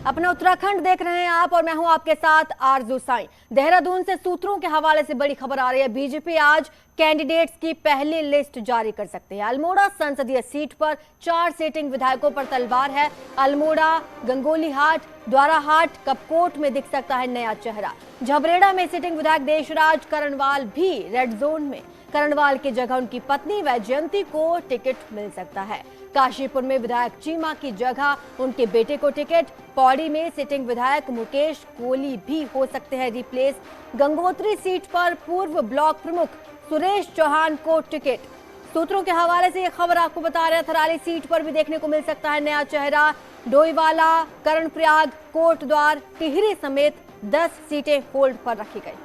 अपना उत्तराखंड देख रहे हैं आप और मैं हूं आपके साथ आरजू साईं। देहरादून से सूत्रों के हवाले से बड़ी खबर आ रही है। बीजेपी आज कैंडिडेट्स की पहली लिस्ट जारी कर सकती है। अल्मोड़ा संसदीय सीट पर 4 सिटिंग विधायकों पर तलवार है। अल्मोड़ा, गंगोलीहाट, द्वाराहाट, कपकोट में दिख सकता है नया चेहरा। झबरेड़ा में सिटिंग विधायक देशराज करणवाल भी रेड जोन में। करणवाल की जगह उनकी पत्नी वैजयंती को टिकट मिल सकता है। काशीपुर में विधायक चीमा की जगह उनके बेटे को टिकट। पौड़ी में सिटिंग विधायक मुकेश कोहली भी हो सकते हैं रिप्लेस। गंगोत्री सीट पर पूर्व ब्लॉक प्रमुख सुरेश चौहान को टिकट। सूत्रों के हवाले से यह खबर आपको बता रहे हैं। थराली सीट पर भी देखने को मिल सकता है नया चेहरा। डोईवाला, कर्णप्रयाग, कोटद्वार, टिहरी समेत 10 सीटें होल्ड पर रखी गई।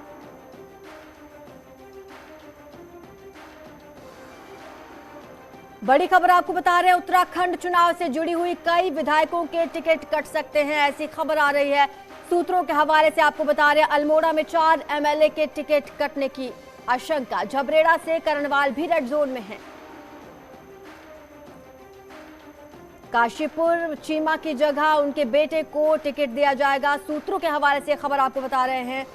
बड़ी खबर आपको बता रहे हैं। उत्तराखंड चुनाव से जुड़ी हुई कई विधायकों के टिकट कट सकते हैं, ऐसी खबर आ रही है। सूत्रों के हवाले से आपको बता रहे हैं अल्मोड़ा में 4 एमएलए के टिकट कटने की आशंका। झबरेड़ा से करणवाल भी रेड जोन में हैं। काशीपुर चीमा की जगह उनके बेटे को टिकट दिया जाएगा। सूत्रों के हवाले से खबर आपको बता रहे हैं।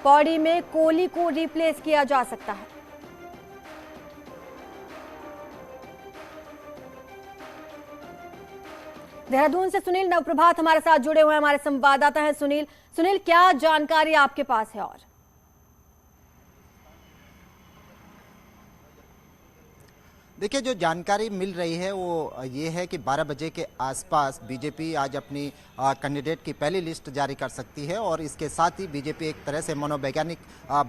पौड़ी में कोहली को रिप्लेस किया जा सकता है। देहरादून से सुनील नवप्रभात हमारे साथ जुड़े हुए हैं, हमारे संवाददाता हैं सुनील, क्या जानकारी आपके पास है? और देखिए, जो जानकारी मिल रही है वो ये है कि 12 बजे के आसपास बीजेपी आज अपनी कैंडिडेट की पहली लिस्ट जारी कर सकती है और इसके साथ ही बीजेपी एक तरह से मनोवैज्ञानिक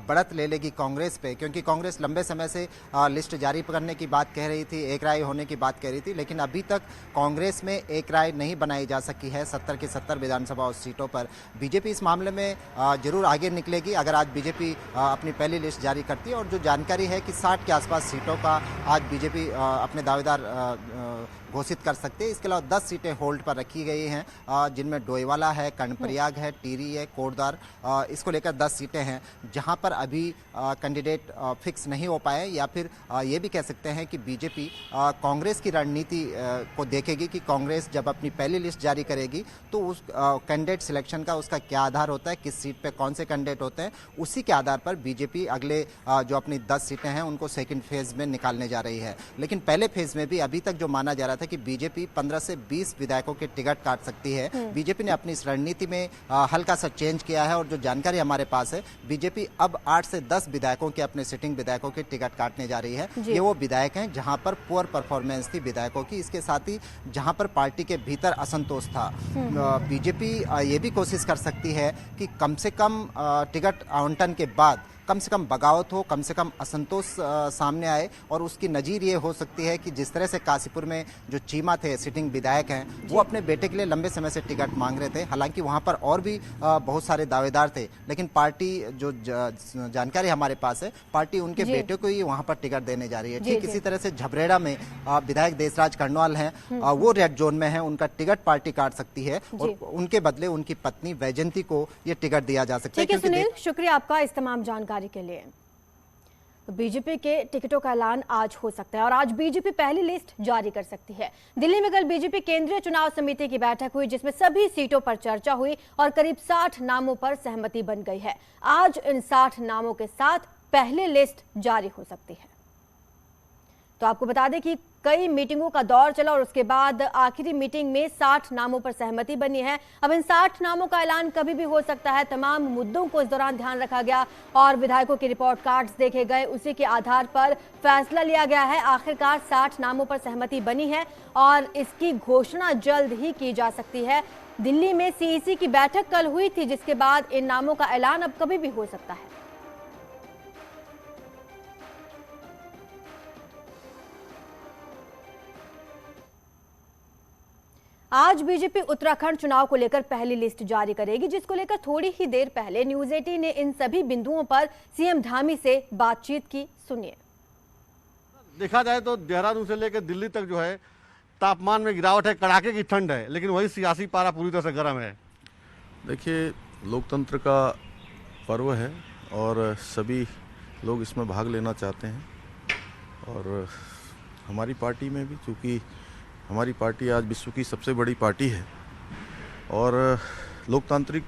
बढ़त ले लेगी कांग्रेस पे, क्योंकि कांग्रेस लंबे समय से लिस्ट जारी करने की बात कह रही थी, एक राय होने की बात कह रही थी, लेकिन अभी तक कांग्रेस में एक राय नहीं बनाई जा सकी है 70 की 70 विधानसभा सीटों पर। बीजेपी इस मामले में जरूर आगे निकलेगी अगर आज बीजेपी अपनी पहली लिस्ट जारी करती है। और जो जानकारी है कि 60 के आसपास सीटों का आज बीजेपी अपने दावेदार घोषित कर सकते हैं। इसके अलावा 10 सीटें होल्ड पर रखी गई हैं, जिनमें डोईवाला है, कर्णप्रयाग है, टिहरी है, कोटद्वार, इसको लेकर 10 सीटें हैं जहां पर अभी कैंडिडेट फिक्स नहीं हो पाए। या फिर ये भी कह सकते हैं कि बीजेपी कांग्रेस की रणनीति को देखेगी कि कांग्रेस जब अपनी पहली लिस्ट जारी करेगी तो उस कैंडिडेट सिलेक्शन का उसका क्या आधार होता है, किस सीट पर कौन से कैंडिडेट होते हैं, उसी के आधार पर बीजेपी अगले जो अपनी 10 सीटें हैं उनको सेकेंड फेज में निकालने जा रही है। लेकिन पहले फेज में भी अभी तक जो माना जा रहा था कि बीजेपी 15 से 20 विधायकों के टिकट काट सकती है। बीजेपी ने अपनी इस रणनीति में हल्का सा चेंज किया है और जो जानकारी हमारे पास है, बीजेपी अब 8 से 10 विधायकों के, अपने सिटिंग विधायकों के टिकट काटने जा रही है। ये वो विधायक हैं जहां पर पुअर परफॉर्मेंस थी विधायकों की, इसके साथ ही जहां पर पार्टी के भीतर असंतोष था। बीजेपी ये भी कोशिश कर सकती है कि कम से कम टिकट आवंटन के बाद कम से कम बगावत हो, कम से कम असंतोष सामने आए। और उसकी नज़ीर ये हो सकती है कि जिस तरह से काशीपुर में जो चीमा थे, सिटिंग विधायक हैं, वो अपने बेटे के लिए लंबे समय से टिकट मांग रहे थे। हालांकि वहां पर और भी बहुत सारे दावेदार थे, लेकिन पार्टी जो जानकारी हमारे पास है, पार्टी उनके बेटे को ही वहां पर टिकट देने जा रही है। ठीक इसी तरह से झबरेड़ा में विधायक देशराज करणवाल हैं, वो रेड जोन में है, उनका टिकट पार्टी काट सकती है और उनके बदले उनकी पत्नी वैजयंती को ये टिकट दिया जा सकता है। सुनील, शुक्रिया आपका इस तमाम जानकारी के लिए। तो बीजेपी के टिकटों का ऐलान आज हो सकता है और आज बीजेपी पहली लिस्ट जारी कर सकती है। दिल्ली में कल बीजेपी केंद्रीय चुनाव समिति की बैठक हुई, जिसमें सभी सीटों पर चर्चा हुई और करीब 60 नामों पर सहमति बन गई है। आज इन 60 नामों के साथ पहली लिस्ट जारी हो सकती है। तो आपको बता दें कि कई मीटिंगों का दौर चला और उसके बाद आखिरी मीटिंग में 60 नामों पर सहमति बनी है। अब इन 60 नामों का ऐलान कभी भी हो सकता है। तमाम मुद्दों को इस दौरान ध्यान रखा गया और विधायकों के रिपोर्ट कार्ड्स देखे गए, उसी के आधार पर फैसला लिया गया है। आखिरकार 60 नामों पर सहमति बनी है और इसकी घोषणा जल्द ही की जा सकती है। दिल्ली में सीईसी की बैठक कल हुई थी, जिसके बाद इन नामों का ऐलान अब कभी भी हो सकता है। आज बीजेपी उत्तराखंड चुनाव को लेकर पहली लिस्ट जारी करेगी, जिसको लेकर थोड़ी ही देर पहले न्यूज 18 ने इन सभी बिंदुओं पर सीएम धामी से बातचीत की। सुनिए। देखा जाए तो देहरादून से लेकर दिल्ली तक जो है तापमान में गिरावट है, कड़ाके की ठंड है, लेकिन वही सियासी पारा पूरी तरह से गर्म है। देखिए, लोकतंत्र का पर्व है और सभी लोग इसमें भाग लेना चाहते हैं और हमारी पार्टी में भी, चूँकि हमारी पार्टी आज विश्व की सबसे बड़ी पार्टी है और लोकतांत्रिक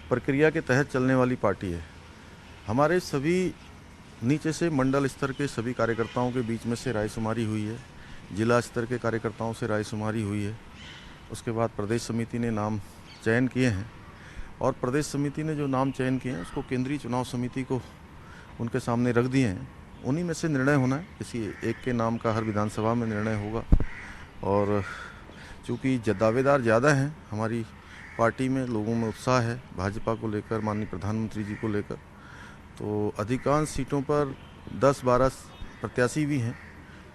प्रक्रिया के तहत चलने वाली पार्टी है। हमारे सभी नीचे से मंडल स्तर के सभी कार्यकर्ताओं के बीच में से रायशुमारी हुई है, जिला स्तर के कार्यकर्ताओं से रायशुमारी हुई है। उसके बाद प्रदेश समिति ने नाम चयन किए हैं और प्रदेश समिति ने जो नाम चयन किए हैं उसको केंद्रीय चुनाव समिति को उनके सामने रख दिए हैं। उन्हीं में से निर्णय होना है, किसी एक के नाम का हर विधानसभा में निर्णय होगा। और चूँकि दावेदार ज़्यादा हैं, हमारी पार्टी में लोगों में उत्साह है भाजपा को लेकर, माननीय प्रधानमंत्री जी को लेकर, तो अधिकांश सीटों पर 10-12 प्रत्याशी भी हैं,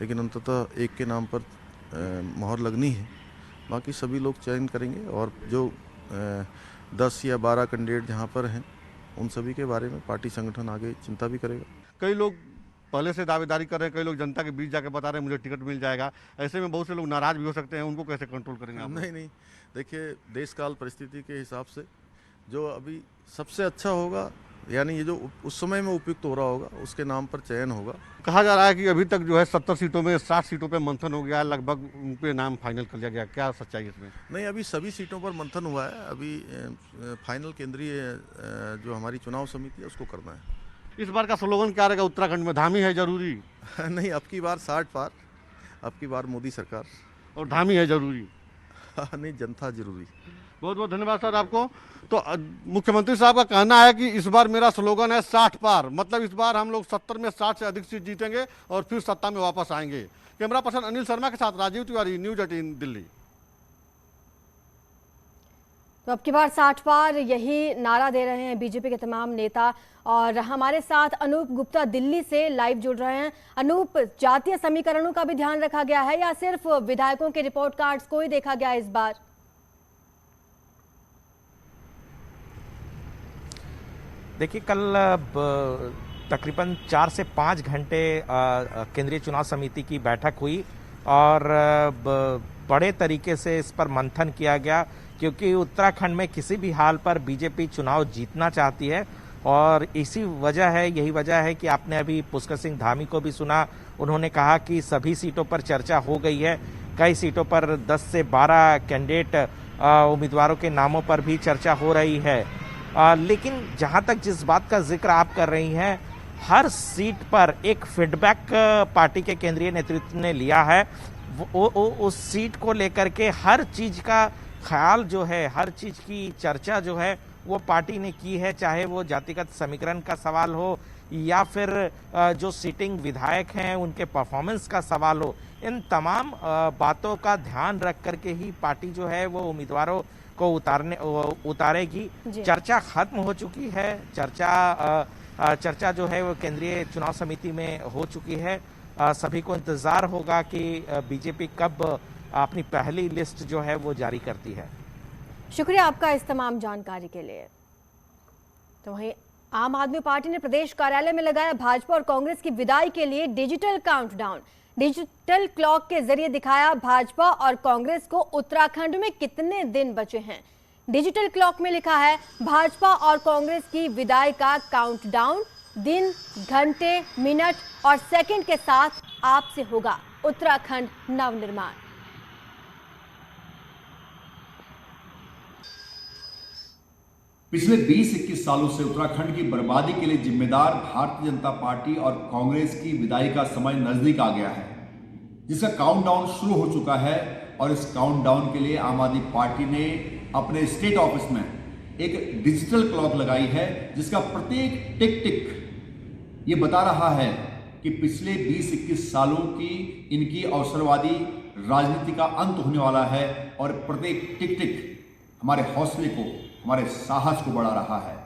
लेकिन अंततः एक के नाम पर मोहर लगनी है। बाकी सभी लोग चयन करेंगे और जो 10 या 12 कैंडिडेट जहाँ पर हैं उन सभी के बारे में पार्टी संगठन आगे चिंता भी करेगा। कई लोग पहले से दावेदारी कर रहे हैं, कई लोग जनता के बीच जाकर बता रहे हैं मुझे टिकट मिल जाएगा। ऐसे में बहुत से लोग नाराज भी हो सकते हैं, उनको कैसे कंट्रोल करेंगे आप? नहीं, देखिए देश काल परिस्थिति के हिसाब से जो अभी सबसे अच्छा होगा, यानी ये जो उस समय में उपयुक्त हो रहा होगा उसके नाम पर चयन होगा। कहा जा रहा है कि अभी तक जो है 70 सीटों में 60 सीटों पे मंथन हो गया, लगभग उन पे नाम फाइनल कर लिया गया। क्या सच्चाई इसमें? नहीं, अभी सभी सीटों पर मंथन हुआ है। अभी फाइनल केंद्रीय जो हमारी चुनाव समिति है उसको करना है। इस बार का स्लोगन क्या रहेगा उत्तराखंड में? धामी है जरूरी? नहीं, अब की बार 60 पार, अब की बार मोदी सरकार। और धामी है जरूरी? नहीं, जनता जरूरी। बहुत बहुत धन्यवाद सर आपको। तो मुख्यमंत्री साहब का कहना है कि इस बार मेरा स्लोगन है 60 पार, मतलब इस बार हम लोग 70 में 60 से अधिक सीट जीतेंगे और फिर सत्ता में वापस आएंगे। कैमरा पर्सन अनिल शर्मा के साथ राजीव तिवारी, न्यूज 18 दिल्ली। तो अब की बार 60 पार, यही नारा दे रहे हैं बीजेपी के तमाम नेता। और हमारे साथ अनूप गुप्ता दिल्ली से लाइव जुड़ रहे हैं। अनूप, जातीय समीकरणों का भी ध्यान रखा गया है या सिर्फ विधायकों के रिपोर्ट कार्ड्स को ही देखा गया इस बार? देखिए, कल तकरीबन 4 से 5 घंटे केंद्रीय चुनाव समिति की बैठक हुई और बड़े तरीके से इस पर मंथन किया गया, क्योंकि उत्तराखंड में किसी भी हाल पर बीजेपी चुनाव जीतना चाहती है। और यही वजह है कि आपने अभी पुष्कर सिंह धामी को भी सुना। उन्होंने कहा कि सभी सीटों पर चर्चा हो गई है, कई सीटों पर 10 से 12 कैंडिडेट उम्मीदवारों के नामों पर भी चर्चा हो रही है। लेकिन जहां तक जिस बात का जिक्र आप कर रही हैं, हर सीट पर एक फीडबैक पार्टी के केंद्रीय नेतृत्व ने लिया है। उस सीट को लेकर के हर चीज का ख्याल जो है, हर चीज की चर्चा जो है वो पार्टी ने की है, चाहे वो जातिगत समीकरण का सवाल हो या फिर जो सिटिंग विधायक हैं उनके परफॉर्मेंस का सवाल हो। इन तमाम बातों का ध्यान रख करके ही पार्टी जो है वो उम्मीदवारों को उतारेगी। चर्चा खत्म हो चुकी है, चर्चा जो है वो केंद्रीय चुनाव समिति में हो चुकी है। सभी को इंतजार होगा कि बीजेपी कब अपनी पहली लिस्ट जो है वो जारी करती है। शुक्रिया आपका इस तमाम जानकारी के लिए। तो वहीं आम आदमी पार्टी ने प्रदेश कार्यालय में लगाया भाजपा और कांग्रेस की विदाई के लिए डिजिटल काउंटडाउन। डिजिटल क्लॉक के जरिए दिखाया भाजपा और कांग्रेस को उत्तराखंड में कितने दिन बचे हैं। डिजिटल क्लॉक में लिखा है भाजपा और कांग्रेस की विदाई का काउंटडाउन, दिन, घंटे, मिनट और सेकंड के साथ आपसे होगा उत्तराखंड नवनिर्माण। पिछले 20-21 सालों से उत्तराखंड की बर्बादी के लिए जिम्मेदार भारतीय जनता पार्टी और कांग्रेस की विदाई का समय नजदीक आ गया है, जिसका काउंटडाउन शुरू हो चुका है। और इस काउंटडाउन के लिए आम आदमी पार्टी ने अपने स्टेट ऑफिस में एक डिजिटल क्लॉक लगाई है, जिसका प्रत्येक टिक टिक ये बता रहा है कि पिछले 20-21 सालों की इनकी अवसरवादी राजनीति का अंत होने वाला है। और प्रत्येक टिक टिक हमारे हौसले को, हमारे साहस को बढ़ा रहा है।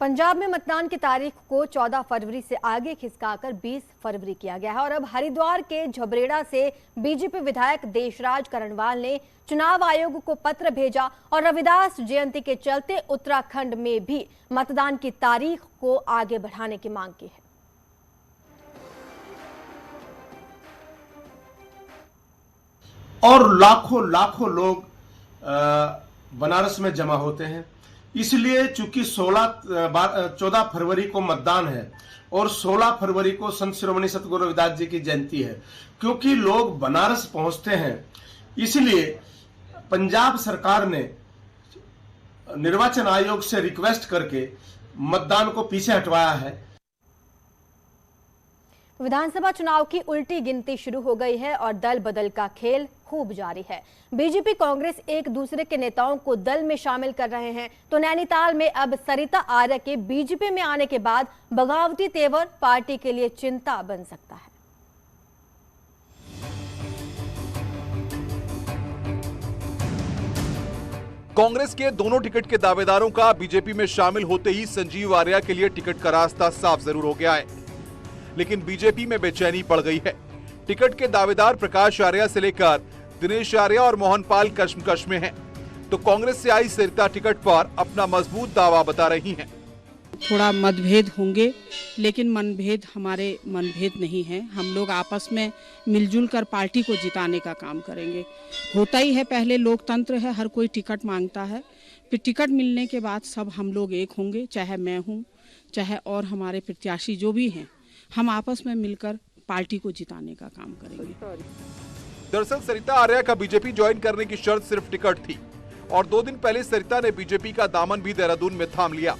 पंजाब में मतदान की तारीख को 14 फरवरी से आगे खिसकाकर 20 फरवरी किया गया है। और अब हरिद्वार के झबरेड़ा से बीजेपी विधायक देशराज करणवाल ने चुनाव आयोग को पत्र भेजा और रविदास जयंती के चलते उत्तराखंड में भी मतदान की तारीख को आगे बढ़ाने की मांग की है। और लाखों लाखों लोग बनारस में जमा होते हैं, इसलिए चूंकि 14 फरवरी को मतदान है और 16 फरवरी को संत शिरोमणि सतगुरु रविदास जी की जयंती है, क्योंकि लोग बनारस पहुंचते हैं इसलिए पंजाब सरकार ने निर्वाचन आयोग से रिक्वेस्ट करके मतदान को पीछे हटवाया है। विधानसभा चुनाव की उल्टी गिनती शुरू हो गई है और दल बदल का खेल खूब जारी है। बीजेपी कांग्रेस एक दूसरे के नेताओं को दल में शामिल कर रहे हैं, तो नैनीताल में अब सरिता आर्य के बीजेपी में आने के बाद बगावती तेवर पार्टी के लिए चिंता बन सकता है। कांग्रेस के दोनों टिकट के दावेदारों का बीजेपी में शामिल होते ही संजीव आर्य के लिए टिकट का रास्ता साफ जरूर हो गया है, लेकिन बीजेपी में बेचैनी पड़ गई है। टिकट के दावेदार प्रकाश आर्य से लेकर दिनेश आर्य और मोहन पाल कश्मकश में हैं, तो कांग्रेस से आई सरिता टिकट पर अपना मजबूत दावा बता रही हैं। थोड़ा मतभेद होंगे, लेकिन मनभेद हमारे मनभेद नहीं है। हम लोग आपस में मिलजुल कर पार्टी को जिताने का काम करेंगे। होता ही है, पहले लोकतंत्र है, हर कोई टिकट मांगता है, फिर टिकट मिलने के बाद सब हम लोग एक होंगे, चाहे मैं हूँ चाहे और हमारे प्रत्याशी जो भी हैं, हम आपस में मिलकर पार्टी को जिताने का काम करेंगे। दरअसल सरिता आर्य का बीजेपी ज्वाइन करने की शर्त सिर्फ टिकट थी और 2 दिन पहले सरिता ने बीजेपी का दामन भी देहरादून में थाम लिया।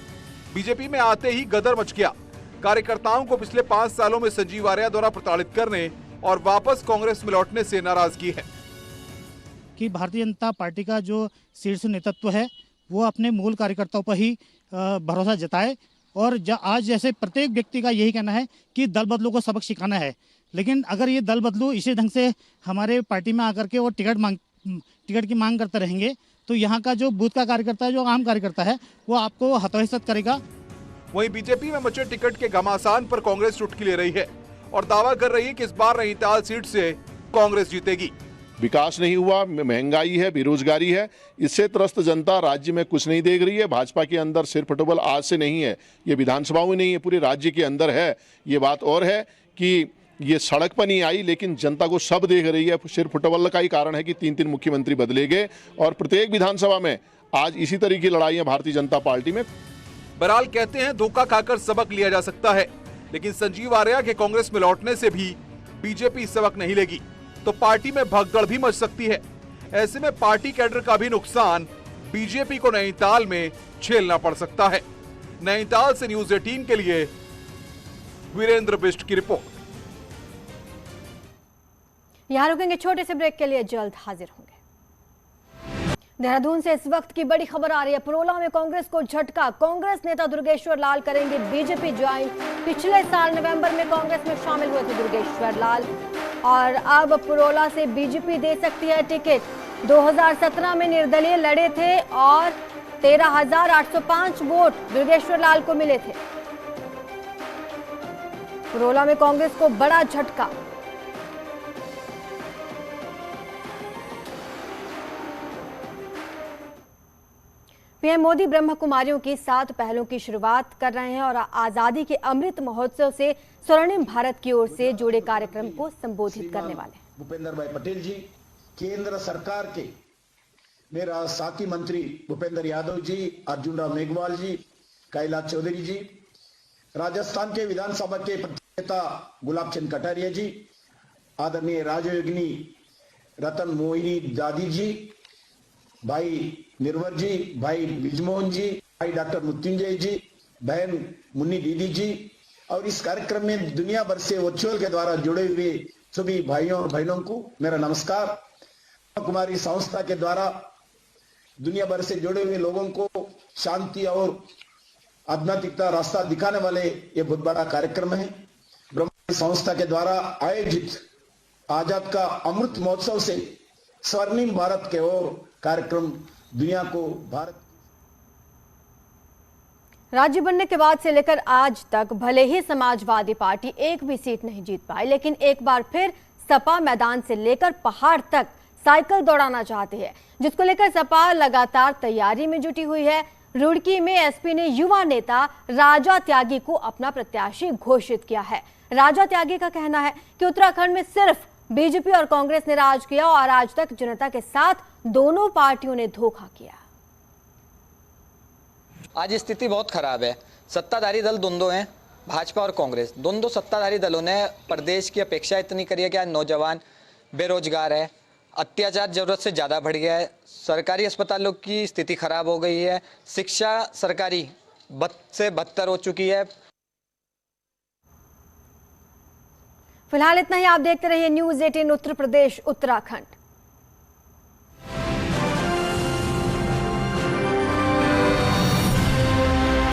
बीजेपी में आते ही गदर मच गया। कार्यकर्ताओं को पिछले 5 सालों में संजीव आर्य द्वारा प्रताड़ित करने और वापस कांग्रेस में लौटने से नाराजगी है कि भारतीय जनता पार्टी का जो शीर्ष नेतृत्व है वो अपने मूल कार्यकर्ताओं पर ही भरोसा जताए और आज जैसे प्रत्येक व्यक्ति का यही कहना है कि दल बदलू को सबक सिखाना है, लेकिन अगर ये दल बदलू इसी ढंग से हमारे पार्टी में आकर के और टिकट की मांग करते रहेंगे तो यहाँ का जो बूथ का कार्यकर्ता है, जो आम कार्यकर्ता है, वो आपको हतोहिसत करेगा। वहीं बीजेपी में मचे टिकट के घमासान पर कांग्रेस चुटकी ले रही है और दावा कर रही है कि इस बार नैनीताल सीट से कांग्रेस जीतेगी। विकास नहीं हुआ, महंगाई है, बेरोजगारी है, इससे त्रस्त जनता राज्य में कुछ नहीं देख रही है। भाजपा के अंदर सिर फुटबॉल आज से नहीं है, ये विधानसभाओं में नहीं है, पूरे राज्य के अंदर है। ये बात और है कि ये सड़क पर नहीं आई, लेकिन जनता को सब देख रही है। सिर फुटबॉल का ही कारण है कि 3-3 मुख्यमंत्री बदले गए और प्रत्येक विधानसभा में आज इसी तरह की लड़ाई है भारतीय जनता पार्टी में। बहरहाल कहते हैं धोखा खाकर सबक लिया जा सकता है, लेकिन संजीव आर्य के कांग्रेस में लौटने से भी बीजेपी सबक नहीं लेगी तो पार्टी में भगदड़ भी मच सकती है। ऐसे में पार्टी कैडर का भी नुकसान बीजेपी को नैनीताल में झेलना पड़ सकता है। नैनीताल से न्यूज़ 18 के लिए वीरेंद्र बिष्ट की रिपोर्ट। यहां रुकेंगे छोटे से ब्रेक के लिए, जल्द हाजिर होंगे। देहरादून से इस वक्त की बड़ी खबर आ रही है। पुरोला में कांग्रेस को झटका, कांग्रेस नेता दुर्गेश्वर लाल करेंगे बीजेपी ज्वाइन। पिछले साल नवंबर में कांग्रेस में शामिल हुए थे दुर्गेश्वर लाल और अब पुरोला से बीजेपी दे सकती है टिकट। 2017 में निर्दलीय लड़े थे और 13,805 वोट दुर्गेश्वर लाल को मिले थे। पुरोला में कांग्रेस को बड़ा झटका। पीएम मोदी ब्रह्म कुमारियों की 7 पहलों की शुरुआत कर रहे हैं और आजादी के अमृत महोत्सव से स्वर्णिम भारत की ओर से जुड़े कार्यक्रम को संबोधित करने वाले भूपेंद्र भाई पटेल जी, केंद्र सरकार के मेरा साथी मंत्री भूपेंद्र यादव जी, अर्जुन राम मेघवाल जी, कैलाश चौधरी जी, राजस्थान के विधानसभा के नेता गुलाब चंद कटारिया जी, आदरणीय राजयोगिनी रतन मोहिनी दादी जी, भाई निर्वर जी, भाई बिजमोहन जी, भाई डॉक्टर मृत्युंजय जी, बहन मुन्नी दीदी जी और इस कार्यक्रम में दुनिया भर से वर्चुअल के द्वारा जुड़े हुए सभी भाइयों और बहनों को मेरा नमस्कार। कुमारी संस्था के द्वारा दुनिया भर से जुड़े हुए लोगों को शांति और आध्यात्मिकता रास्ता दिखाने वाले ये बहुत बड़ा कार्यक्रम है। ब्रह्म संस्था के द्वारा आयोजित आजाद का अमृत महोत्सव से स्वर्णिम भारत के ओर कार्यक्रम दुनिया को भारत राज्य बनने के बाद से लेकर आज तक भले ही समाजवादी पार्टी एक भी सीट नहीं जीत पाई, लेकिन एक बार फिर सपा मैदान से लेकर पहाड़ तक साइकिल दौड़ाना चाहती है, जिसको लेकर सपा लगातार तैयारी में जुटी हुई है। रुड़की में एसपी ने युवा नेता राजा त्यागी को अपना प्रत्याशी घोषित किया है। राजा त्यागी का कहना है कि उत्तराखंड में सिर्फ बीजेपी और कांग्रेस ने राज किया और आज तक जनता के साथ दोनों पार्टियों ने धोखा किया। आज स्थिति बहुत खराब है। सत्ताधारी दल दोनों हैं, भाजपा और कांग्रेस। दोनों सत्ताधारी दलों ने प्रदेश की अपेक्षा इतनी करी है कि आज नौजवान बेरोजगार है, अत्याचार जरूरत से ज़्यादा बढ़ गया है, सरकारी अस्पतालों की स्थिति खराब हो गई है, शिक्षा सरकारी बद से बदतर हो चुकी है। फिलहाल इतना ही। आप देखते रहिए न्यूज़ 18 उत्तर प्रदेश उत्तराखंड।